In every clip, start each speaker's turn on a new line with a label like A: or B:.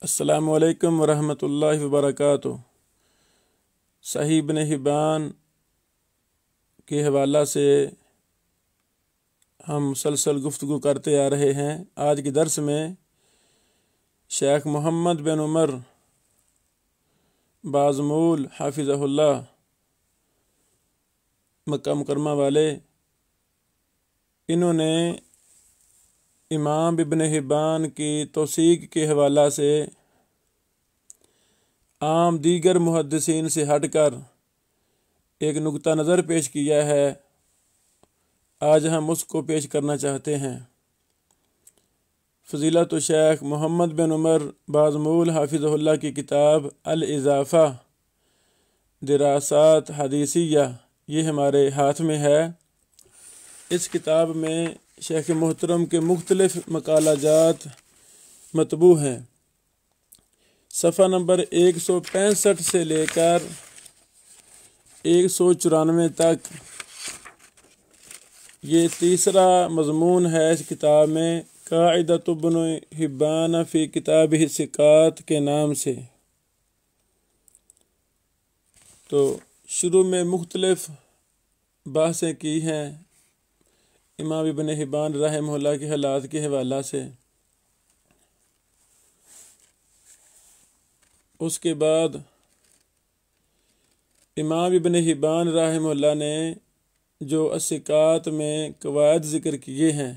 A: السلام علیکم ورحمۃ اللہ وبرکاتہ۔ صحیح ابن حبان کے حوالہ سے ہم مسلسل گفتگو کرتے آ رہے ہیں۔ آج کے درس میں شیخ محمد بن عمر بازمول حافظہ اللہ مکہ مکرمہ والے، انہوں نے امام ابن حبان کی توثیق کے حوالہ سے عام دیگر محدثین سے ہٹ کر ایک نقطہ نظر پیش کیا ہے، آج ہم اس کو پیش کرنا چاہتے ہیں۔ فضیلت شیخ محمد بن عمر بازمول حافظہ اللہ کی کتاب الاضافہ دراسات حدیثیہ یہ ہمارے ہاتھ میں ہے۔ اس کتاب میں شیخ محترم کے مختلف مقالہ جات مطبوع ہیں۔ صفحہ نمبر 165 سے لے کر 194 تک یہ تیسرا مضمون ہے اس کتاب میں، قاعدۃ ابن حبان فی کتابہ الثقات کے نام سے۔ تو شروع میں مختلف بحثیں کی ہیں امام ابن حبان رحمہ اللہ کے حالات کے حوالہ سے۔ اس کے بعد امام ابن حبان رحمہ اللہ نے جو الثقات میں قواعد ذکر کیے ہیں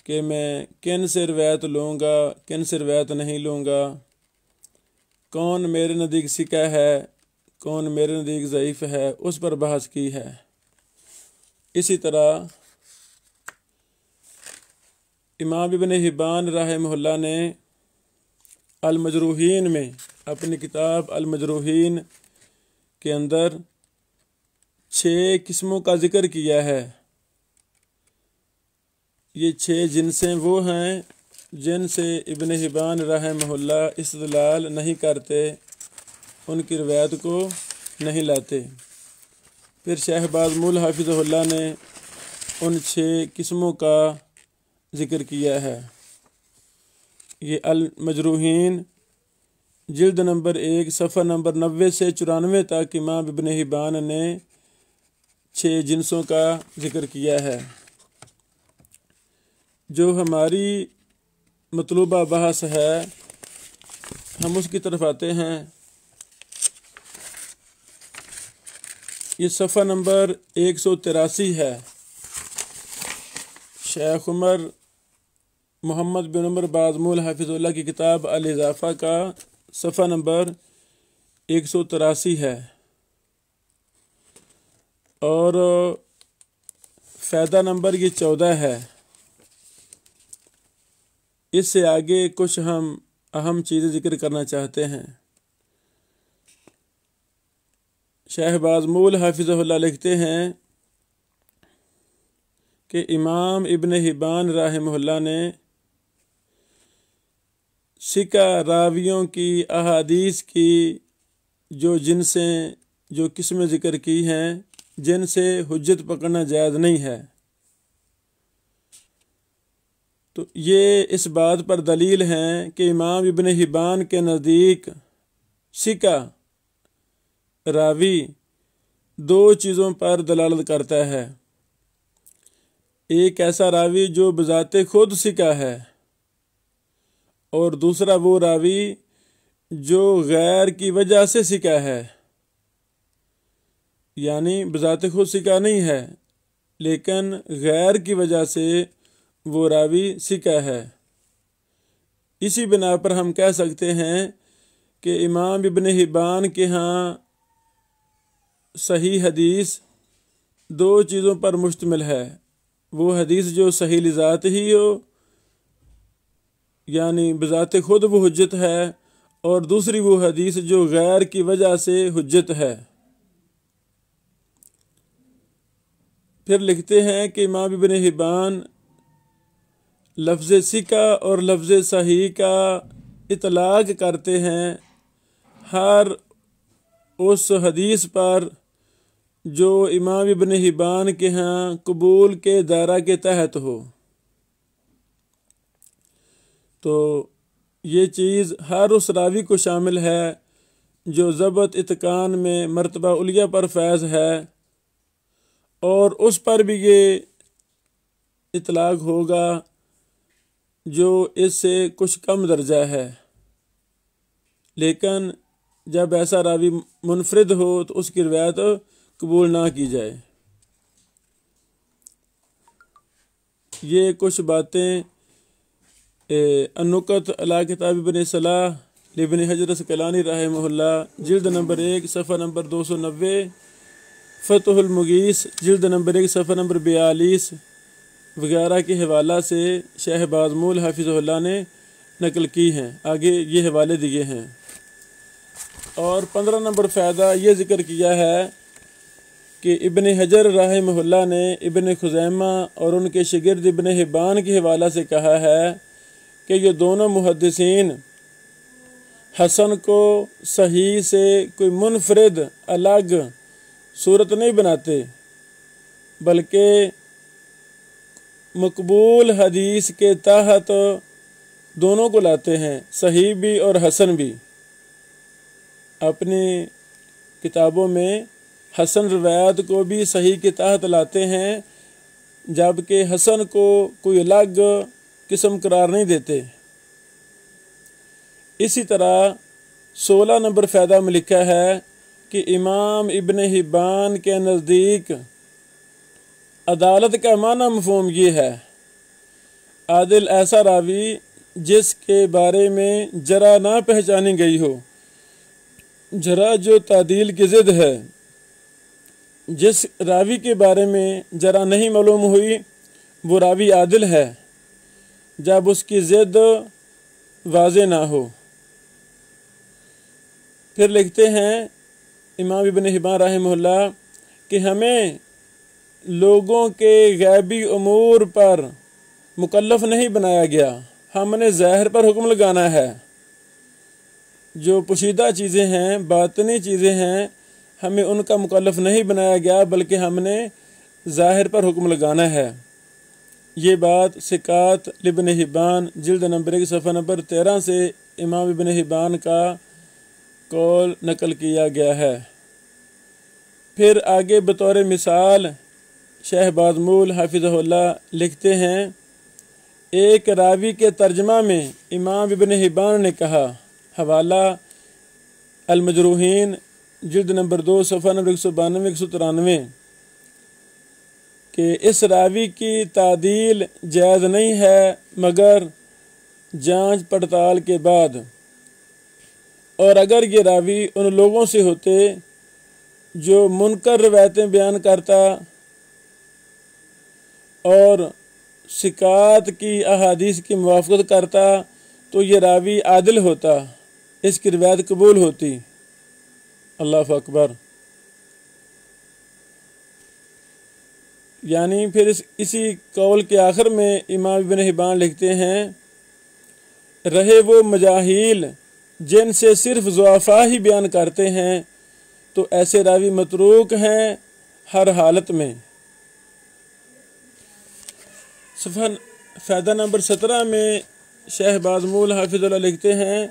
A: کہ میں کن سے روایت لوں گا، کن سے روایت نہیں لوں گا، کون میرے نزدیک ثقہ ہے، کون میرے نزدیک ضعیف ہے، اس پر بحث کی ہے۔ اسی طرح امام ابن حبان رحمہ اللہ نے المجروحین میں اپنی کتاب المجروحین کے اندر 6 قسموں کا ذکر کیا ہے۔ یہ 6 جنسیں وہ ہیں جن سے ابن حبان رحمہ اللہ استدلال نہیں کرتے، ان کی روایت کو نہیں لاتے۔ پھر شیخ بازمول حافظہ اللہ نے ان 6 قسموں کا ذکر کیا ہے۔ یہ المجروحین جلد نمبر 1 صفحہ نمبر 90 سے 94 تک امام ابن حبان نے 6 جنسوں کا ذکر کیا ہے۔ جو ہماری مطلوبہ بحث ہے ہم اس کی طرف آتے ہیں۔ یہ صفحہ نمبر 183 ہے۔ شیخ عمر محمد بن عمر بازمول حافظ اللہ کی کتاب الاضافہ کا صفحہ نمبر 183 ہے، اور فائدہ نمبر یہ 14 ہے۔ اس سے آگے کچھ ہم اہم چیزیں ذکر کرنا چاہتے ہیں۔ شیخ بازمول حافظہ اللہ لکھتے ہیں کہ امام ابن حبان رحمہ اللہ نے ثقہ راویوں کی احادیث کی جو جنسیں، جو قسمیں ذکر کی ہیں جن سے حجت پکڑنا جائز نہیں ہے، تو یہ اس بات پر دلیل ہیں کہ امام ابن حبان کے نزدیک ثقہ راوی 2 چیزوں پر دلالت کرتا ہے۔ ایک ایسا راوی جو بذات خود ثقہ ہے، اور دوسرا وہ راوی جو غیر کی وجہ سے ثقہ ہے، یعنی بذات خود ثقہ نہیں ہے لیکن غیر کی وجہ سے وہ راوی ثقہ ہے۔ اسی بنا پر ہم کہہ سکتے ہیں کہ امام ابن حبان کے ہاں صحیح حدیث 2 چیزوں پر مشتمل ہے۔ وہ حدیث جو صحیح لذات ہی ہو، یعنی بذات خود وہ حجت ہے، اور دوسری وہ حدیث جو غیر کی وجہ سے حجت ہے۔ پھر لکھتے ہیں کہ امام ابن حبان لفظ ثقہ اور لفظ صحیح کا اطلاق کرتے ہیں ہر اس حدیث پر جو امام ابن حبان کے ہاں قبول کے دائرہ کے تحت ہو۔ تو یہ چیز ہر اس راوی کو شامل ہے جو ضبط اتقان میں مرتبہ علیہ پر فیض ہے، اور اس پر بھی یہ اطلاق ہوگا جو اس سے کچھ کم درجہ ہے۔ لیکن جب ایسا راوی منفرد ہو تو اس کی روایت قبول نہ کی جائے۔ یہ کچھ باتیں النکت علی کتاب ابن صلاح لابن حجر اسقلانی رحمہ اللہ، جلد نمبر 1 صفحہ نمبر 290، فتح المغیث جلد نمبر 1 صفحہ نمبر 42 وغیرہ کے حوالہ سے شیخ بازمول حافظہ اللہ نے نقل کی ہیں۔ آگے یہ حوالے دیے ہیں۔ اور 15 نمبر فائدہ یہ ذکر کیا ہے کہ ابن حجر رحمہ اللہ نے ابن خزیمہ اور ان کے شاگرد ابن حبان کے حوالہ سے کہا ہے کہ یہ دونوں محدثین حسن کو صحیح سے کوئی منفرد الگ صورت نہیں بناتے، بلکہ مقبول حدیث کے تحت دونوں کو لاتے ہیں، صحیح بھی اور حسن بھی۔ اپنی کتابوں میں حسن روایت کو بھی صحیح کے تحت لاتے ہیں، جبکہ حسن کو کوئی الگ قسم قرار نہیں دیتے۔ اسی طرح 16 نمبر فائدہ میں لکھا ہے کہ امام ابن حبان کے نزدیک عدالت کا معنی مفہوم یہ ہے: عادل ایسا راوی جس کے بارے میں جرح نہ پہچانی گئی ہو، جرح جو تعدیل کی ضد ہے۔ جس راوی کے بارے میں جرح نہیں معلوم ہوئی وہ راوی عادل ہے جب اس کی ضد واضح نہ ہو۔ پھر لکھتے ہیں امام ابن حبان رحمہ اللہ کہ ہمیں لوگوں کے غیبی امور پر مکلف نہیں بنایا گیا، ہم نے ظاہر پر حکم لگانا ہے۔ جو پوشیدہ چیزیں ہیں، باطنی چیزیں ہیں، ہمیں ان کا مکلف نہیں بنایا گیا، بلکہ ہم نے ظاہر پر حکم لگانا ہے۔ یہ بات ثقات لابن حبان جلد نمبر 1 صفحہ نمبر 13 سے امام ابن حبان کا قول نقل کیا گیا ہے۔ پھر آگے بطور مثال شیخ بازمول حافظہ اللہ لکھتے ہیں، ایک راوی کے ترجمہ میں امام ابن حبان نے کہا، حوالہ المجروحین جلد نمبر 2 صفحہ نمبر 192-193، کہ اس راوی کی تعدیل جائز نہیں ہے مگر جانچ پڑتال کے بعد، اور اگر یہ راوی ان لوگوں سے ہوتے جو منکر روایتیں بیان کرتا اور ثقات کی احادیث کی موافقت کرتا تو یہ راوی عادل ہوتا، اس کی روایت قبول ہوتی۔ اللہ اکبر۔ یعنی پھر اسی قول کے آخر میں امام ابن حبان لکھتے ہیں، رہے وہ مجاہیل جن سے صرف ضعفاء ہی بیان کرتے ہیں تو ایسے راوی متروک ہیں ہر حالت میں۔ صفحہ فائدہ نمبر 17 میں شیخ بازمول حافظ اللہ لکھتے ہیں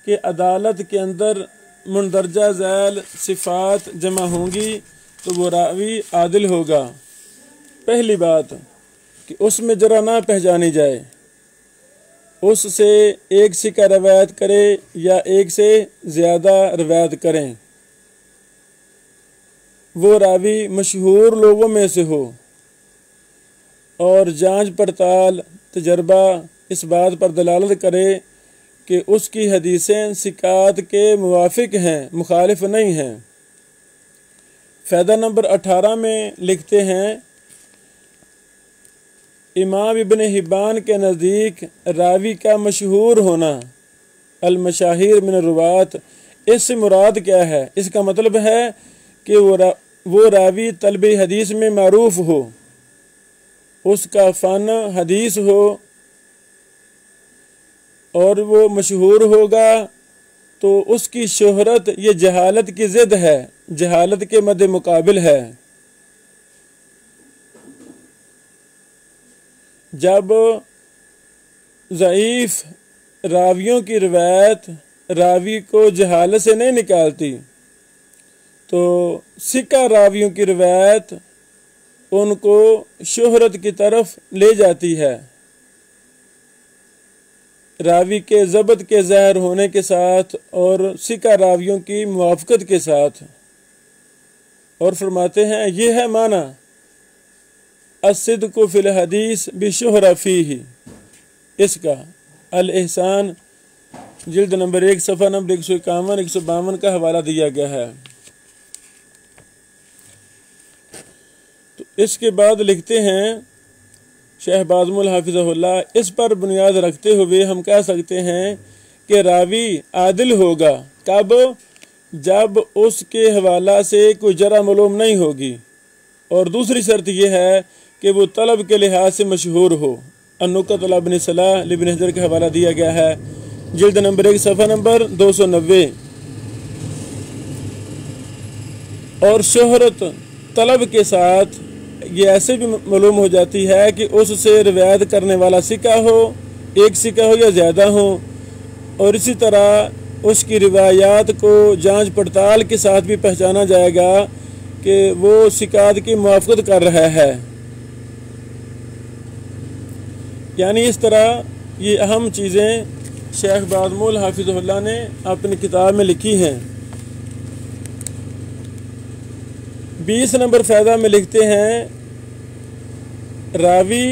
A: کہ عدالت کے اندر مندرجہ ذیل صفات جمع ہوں گی تو وہ راوی عادل ہوگا۔ پہلی بات کہ اس میں جرح نہ پہچانی جائے، اس سے ایک سکہ روایت کرے یا ایک سے زیادہ روایت کریں، وہ راوی مشہور لوگوں میں سے ہو، اور جانچ پڑتال تجربہ اس بات پر دلالت کرے کہ اس کی حدیثیں ثقات کے موافق ہیں، مخالف نہیں ہیں۔ فائدہ نمبر 18 میں لکھتے ہیں، امام ابن حبان کے نزدیک راوی کا مشہور ہونا، المشاہیر من الروات، اس سے مراد کیا ہے؟ اس کا مطلب ہے کہ وہ راوی طلب حدیث میں معروف ہو، اس کا فن حدیث ہو، اور وہ مشہور ہوگا تو اس کی شہرت یہ جہالت کی ضد ہے، جہالت کے مد مقابل ہے۔ جب ضعیف راویوں کی روایت راوی کو جہالت سے نہیں نکالتی، تو ثقہ راویوں کی روایت ان کو شہرت کی طرف لے جاتی ہے، راوی کے ضبط کے ظاہر ہونے کے ساتھ اور ثقہ راویوں کی موافقت کے ساتھ۔ اور فرماتے ہیں یہ ہے معنی الصدق فی الحدیث بشہرہ فیہ، اس کا الاحسان جلد نمبر 1 صفحہ نمبر 151 152 کا حوالہ دیا گیا ہے۔ تو اس کے بعد لکھتے ہیں شیخ بازمول حافظہ اللہ، اس پر بنیاد رکھتے ہوئے ہم کہہ سکتے ہیں کہ راوی عادل ہوگا کب؟ جب اس کے حوالہ سے کوئی جرح معلوم نہیں ہوگی، اور دوسری شرط یہ ہے کہ وہ طلب کے لحاظ سے مشہور ہو۔ النکت علی ابن صلاح ابن حجر کا حوالہ دیا گیا ہے، جلد نمبر 1 صفحہ نمبر 290۔ اور شہرت طلب کے ساتھ یہ ایسے بھی معلوم ہو جاتی ہے کہ اس سے روایت کرنے والا ثقہ ہو، ایک ثقہ ہو یا زیادہ ہو، اور اسی طرح اس کی روایات کو جانچ پڑتال کے ساتھ بھی پہچانا جائے گا کہ وہ ثقات کی موافقت کر رہا ہے۔ یعنی اس طرح یہ اہم چیزیں شیخ بازمول حافظہ اللہ نے اپنی کتاب میں لکھی ہیں۔ 20 نمبر فائدہ میں لکھتے ہیں راوی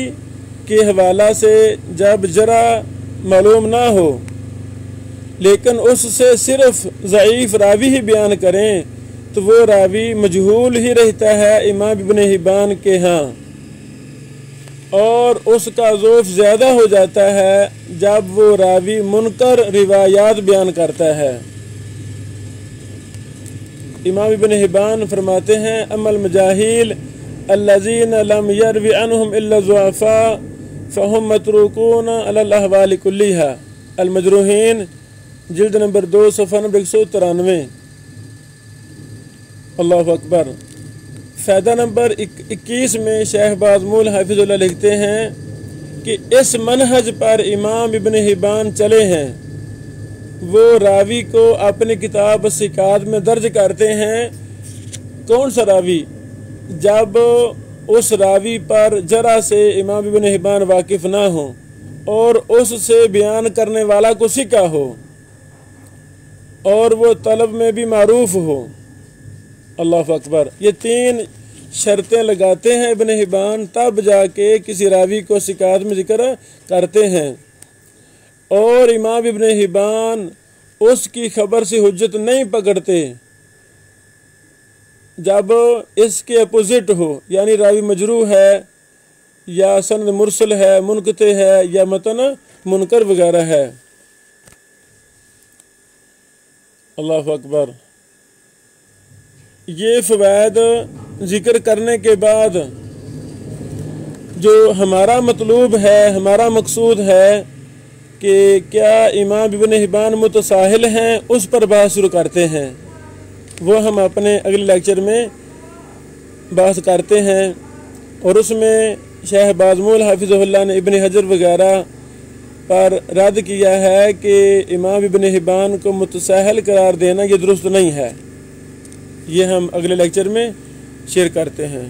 A: کے حوالہ سے جب جرح معلوم نہ ہو لیکن اس سے صرف ضعیف راوی ہی بیان کریں تو وہ راوی مجہول ہی رہتا ہے امام ابن حبان کے ہاں، اور اس کا ضعف زیادہ ہو جاتا ہے جب وہ راوی منکر روایات بیان کرتا ہے۔ امام ابن حبان فرماتے ہیں اما المجاہیل الذین لم یروی عنہم الا الضعفاء فہم متروکون علی الاحوال کلیہا، المجروحین جلد نمبر 2 صفحہ نمبر 193۔ اللہ اکبر۔ فائدہ نمبر 21 میں شیخ بازمول حافظ اللہ لکھتے ہیں کہ اس منہج پر امام ابن حبان چلے ہیں، وہ راوی کو اپنی کتاب الثقات میں درج کرتے ہیں۔ کون سا راوی؟ جب اس راوی پر جرح سے امام ابن حبان واقف نہ ہوں اور اس سے بیان کرنے والا کو ثقہ ہو اور وہ طلب میں بھی معروف ہو۔ اللہ اکبر۔ یہ 3 شرطیں لگاتے ہیں ابن حبان، تب جا کے کسی راوی کو ثقات میں ذکر کرتے ہیں، اور امام ابن حبان اس کی خبر سے حجت نہیں پکڑتے جب اس کے اپوزٹ ہو، یعنی راوی مجروح ہے یا سند مرسل ہے، منقطع ہے یا متن منکر وغیرہ ہے۔ اللہ اکبر۔ یہ فوائد ذکر کرنے کے بعد جو ہمارا مطلوب ہے، ہمارا مقصود ہے کہ کیا امام ابن حبان متساہل ہیں، اس پر بحث شروع کرتے ہیں۔ وہ ہم اپنے اگلے لیکچر میں بحث کرتے ہیں، اور اس میں شیخ بازمول حافظہ اللہ نے ابن حجر وغیرہ پر رد کیا ہے کہ امام ابن حبان کو متساہل قرار دینا یہ درست نہیں ہے۔ یہ ہم اگلے لیکچر میں شیئر کرتے ہیں۔